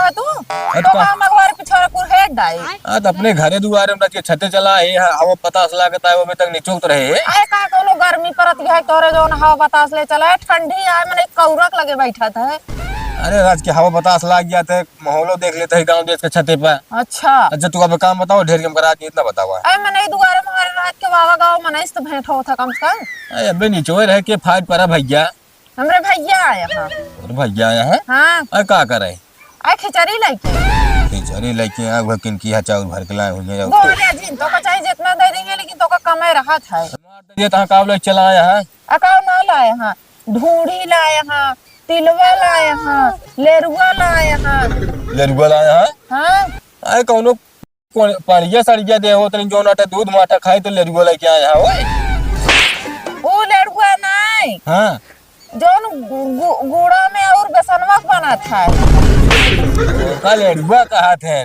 है तू तो का मगवार पिछोरा कुर हेड डाई हां तो अपने घरे दुआरे में छते चला है हवा बतास लागत है वो में तक निचोत रहे आए का कोनो गर्मी परत है तोरे जोन हवा बतास ले चला ठंडी आए मने कौरक लगे बैठा था। अरे राज के हवा बतास लाग गया थे माहौलो देख लेते है गांव देश के छते पे। अच्छा तू अब काम बताओ ढेर के हम करा के इतना बतावा अरे मने दुआरे मारे रात के बाबा गांव मने इस तो भेंट हो था कम से कम। अरे अबे नीचोए रह के फाइट परा भैया हमरे भैया आया हां और भैया आया है हां अरे का करे आ खिचड़ी लेके खिचड़ी लेके आ वो किन की चावल भर के लाए हुए बोले जिन तो का चाहिए जितना दे देंगे लेकिन तो का कमाई रहा था ये तहां कावले चला आया है अकाव ना लाए हां ढूंढी लाए हां तिलवा लाए हां लेरुआ लाए हां लेरुआ लाया है हां आए कौनो पाड़िया सड़िया दे हो तनी जोन आटा दूध माटा खाई तो लेरुआ लेके आया है ओए वो लेरुआ नहीं हां जोन गुड़ा में और बेसनवा बना था का लेरुआ कहा थे